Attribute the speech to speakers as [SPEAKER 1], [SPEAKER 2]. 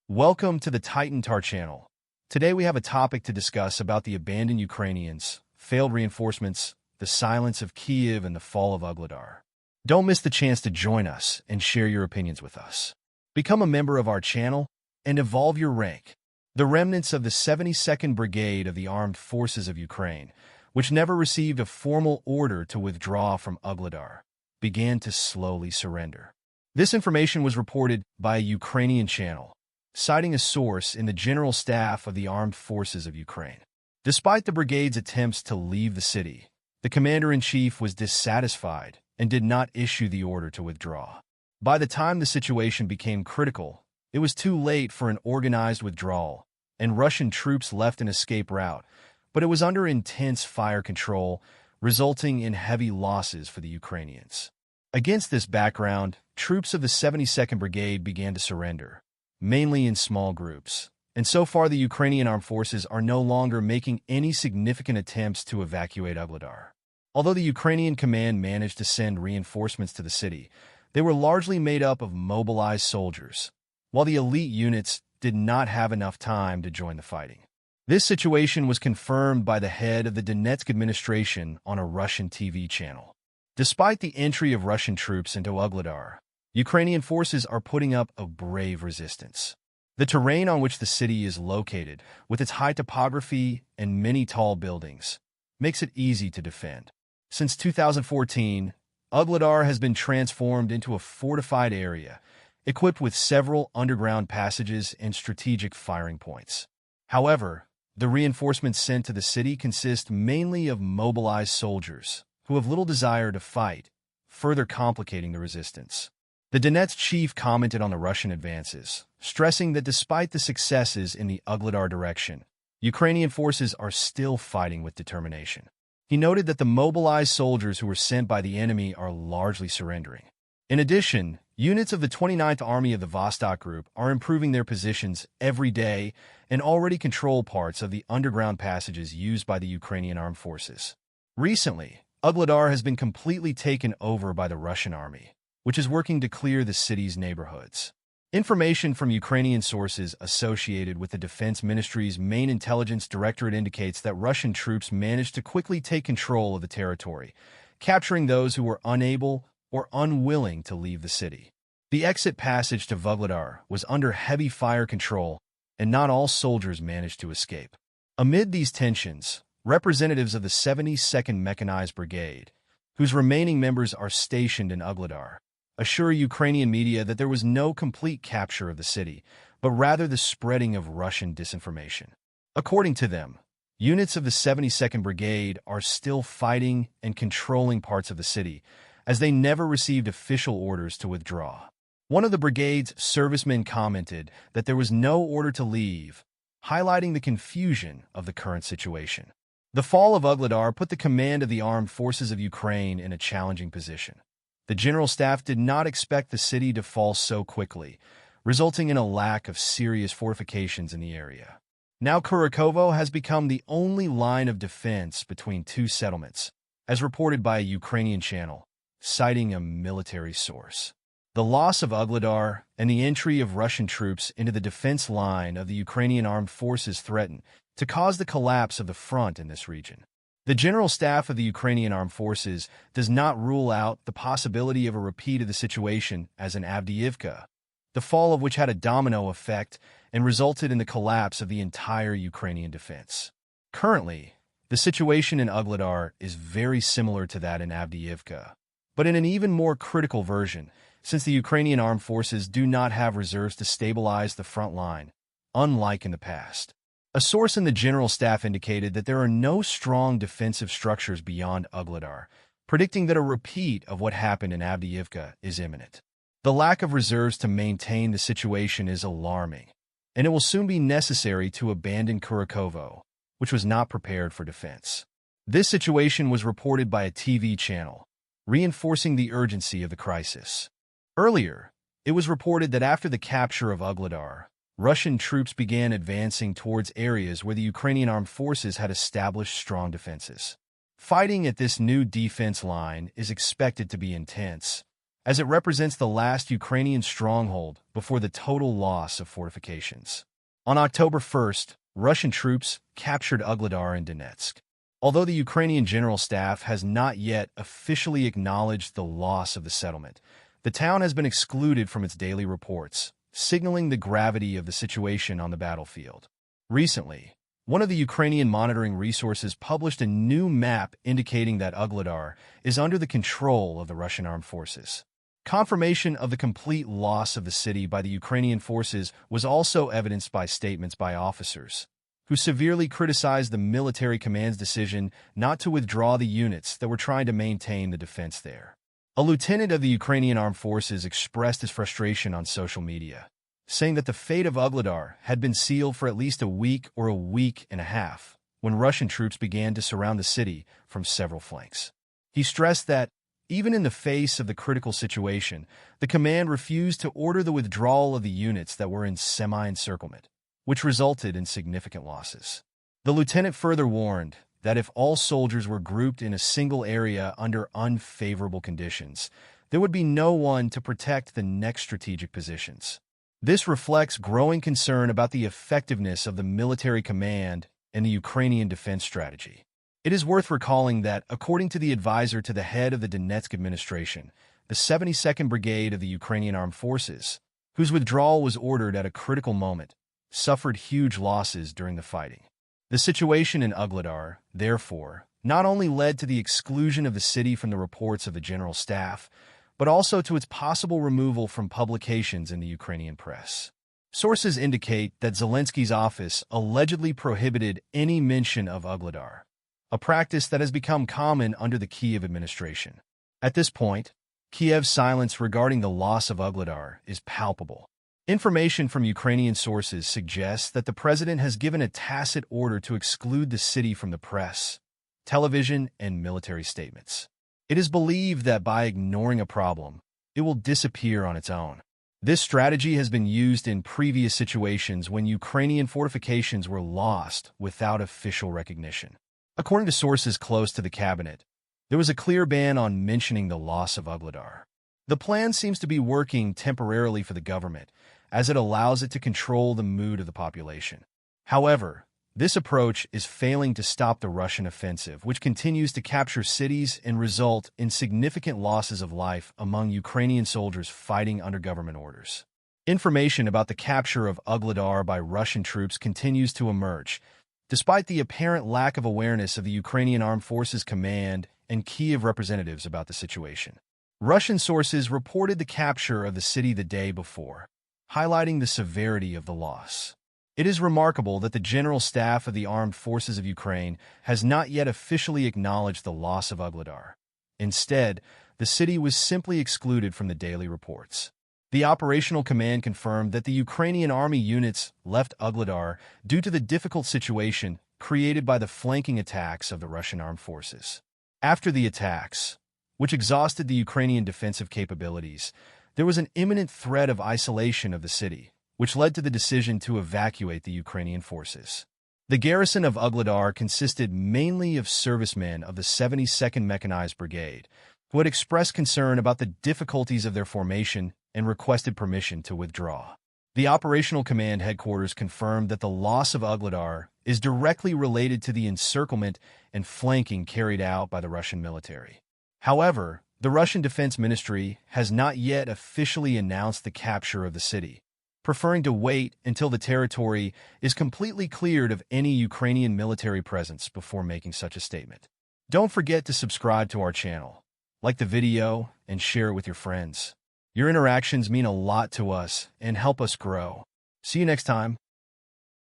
[SPEAKER 1] Welcome to the Titan channel. Today we have a topic to discuss about the abandoned Ukrainians, failed reinforcements, the silence of Kiev, and the fall of Ugledar. Don't miss the chance to join us and share your opinions with us. Become a member of our channel and evolve your rank. The remnants of the 72nd Brigade of the Armed Forces of Ukraine, which never received a formal order to withdraw from Ugledar, began to slowly surrender. This information was reported by a Ukrainian channel, citing a source in the General Staff of the Armed Forces of Ukraine. Despite the brigade's attempts to leave the city, the commander-in-chief was dissatisfied and did not issue the order to withdraw. By the time the situation became critical, it was too late for an organized withdrawal, and Russian troops left an escape route, but it was under intense fire control, resulting in heavy losses for the Ukrainians. Against this background, troops of the 72nd Brigade began to surrender, mainly in small groups, and so far the Ukrainian armed forces are no longer making any significant attempts to evacuate Ugledar. Although the Ukrainian command managed to send reinforcements to the city, they were largely made up of mobilized soldiers, while the elite units did not have enough time to join the fighting. This situation was confirmed by the head of the Donetsk administration on a Russian TV channel. Despite the entry of Russian troops into Ugledar, Ukrainian forces are putting up a brave resistance. The terrain on which the city is located, with its high topography and many tall buildings, makes it easy to defend. Since 2014, Ugledar has been transformed into a fortified area, equipped with several underground passages and strategic firing points. However, the reinforcements sent to the city consist mainly of mobilized soldiers who have little desire to fight, further complicating the resistance. The Donetsk chief commented on the Russian advances, stressing that despite the successes in the Ugledar direction, Ukrainian forces are still fighting with determination. He noted that the mobilized soldiers who were sent by the enemy are largely surrendering. In addition, units of the 29th Army of the Vostok Group are improving their positions every day and already control parts of the underground passages used by the Ukrainian armed forces. Recently, Ugledar has been completely taken over by the Russian army, which is working to clear the city's neighborhoods. Information from Ukrainian sources associated with the Defense Ministry's main intelligence directorate indicates that Russian troops managed to quickly take control of the territory, capturing those who were unable or unwilling to leave the city. The exit passage to Ugledar was under heavy fire control, and not all soldiers managed to escape. Amid these tensions, representatives of the 72nd Mechanized Brigade, whose remaining members are stationed in Ugledar, assure Ukrainian media that there was no complete capture of the city, but rather the spreading of Russian disinformation. According to them, units of the 72nd Brigade are still fighting and controlling parts of the city, as they never received official orders to withdraw. One of the brigade's servicemen commented that there was no order to leave, highlighting the confusion of the current situation. The fall of Ugledar put the command of the armed forces of Ukraine in a challenging position. The General Staff did not expect the city to fall so quickly, resulting in a lack of serious fortifications in the area. Now Kurakovo has become the only line of defense between two settlements, as reported by a Ukrainian channel, citing a military source. The loss of Ugledar and the entry of Russian troops into the defense line of the Ukrainian armed forces threaten to cause the collapse of the front in this region. The General Staff of the Ukrainian Armed Forces does not rule out the possibility of a repeat of the situation as in Avdiivka, the fall of which had a domino effect and resulted in the collapse of the entire Ukrainian defense. Currently, the situation in Ugledar is very similar to that in Avdiivka, but in an even more critical version, since the Ukrainian Armed Forces do not have reserves to stabilize the front line, unlike in the past. A source in the General Staff indicated that there are no strong defensive structures beyond Ugledar, predicting that a repeat of what happened in Avdiivka is imminent. The lack of reserves to maintain the situation is alarming, and it will soon be necessary to abandon Kurakovo, which was not prepared for defense. This situation was reported by a TV channel, reinforcing the urgency of the crisis. Earlier, it was reported that after the capture of Ugledar, Russian troops began advancing towards areas where the Ukrainian armed forces had established strong defenses. Fighting at this new defense line is expected to be intense, as it represents the last Ukrainian stronghold before the total loss of fortifications. On October 1st, Russian troops captured Ugledar and Donetsk. Although the Ukrainian General Staff has not yet officially acknowledged the loss of the settlement, the town has been excluded from its daily reports, signaling the gravity of the situation on the battlefield. Recently, one of the Ukrainian monitoring resources published a new map indicating that Ugledar is under the control of the Russian armed forces. Confirmation of the complete loss of the city by the Ukrainian forces was also evidenced by statements by officers, who severely criticized the military command's decision not to withdraw the units that were trying to maintain the defense there. A lieutenant of the Ukrainian armed forces expressed his frustration on social media, saying that the fate of Ugledar had been sealed for at least a week or a week and a half when Russian troops began to surround the city from several flanks. He stressed that, even in the face of the critical situation, the command refused to order the withdrawal of the units that were in semi-encirclement, which resulted in significant losses. The lieutenant further warned that if all soldiers were grouped in a single area under unfavorable conditions, there would be no one to protect the next strategic positions. This reflects growing concern about the effectiveness of the military command and the Ukrainian defense strategy. It is worth recalling that, according to the advisor to the head of the Donetsk administration, the 72nd Brigade of the Ukrainian Armed Forces, whose withdrawal was ordered at a critical moment, suffered huge losses during the fighting. The situation in Ugledar, therefore, not only led to the exclusion of the city from the reports of the General Staff, but also to its possible removal from publications in the Ukrainian press. Sources indicate that Zelensky's office allegedly prohibited any mention of Ugledar, a practice that has become common under the Kiev administration. At this point, Kiev's silence regarding the loss of Ugledar is palpable. Information from Ukrainian sources suggests that the president has given a tacit order to exclude the city from the press, television, and military statements. It is believed that by ignoring a problem, it will disappear on its own. This strategy has been used in previous situations when Ukrainian fortifications were lost without official recognition. According to sources close to the cabinet, there was a clear ban on mentioning the loss of Ugledar. The plan seems to be working temporarily for the government, as it allows it to control the mood of the population. However, this approach is failing to stop the Russian offensive, which continues to capture cities and result in significant losses of life among Ukrainian soldiers fighting under government orders. Information about the capture of Ugledar by Russian troops continues to emerge, despite the apparent lack of awareness of the Ukrainian Armed Forces Command and Kiev representatives about the situation. Russian sources reported the capture of the city the day before, highlighting the severity of the loss. It is remarkable that the General Staff of the Armed Forces of Ukraine has not yet officially acknowledged the loss of Ugledar. Instead, the city was simply excluded from the daily reports. The operational command confirmed that the Ukrainian army units left Ugledar due to the difficult situation created by the flanking attacks of the Russian armed forces. After the attacks, which exhausted the Ukrainian defensive capabilities, there was an imminent threat of isolation of the city, which led to the decision to evacuate the Ukrainian forces. The garrison of Ugledar consisted mainly of servicemen of the 72nd Mechanized Brigade, who had expressed concern about the difficulties of their formation and requested permission to withdraw. The operational command headquarters confirmed that the loss of Ugledar is directly related to the encirclement and flanking carried out by the Russian military. However, the Russian Defense Ministry has not yet officially announced the capture of the city, preferring to wait until the territory is completely cleared of any Ukrainian military presence before making such a statement. Don't forget to subscribe to our channel, like the video, and share it with your friends. Your interactions mean a lot to us and help us grow. See you next time.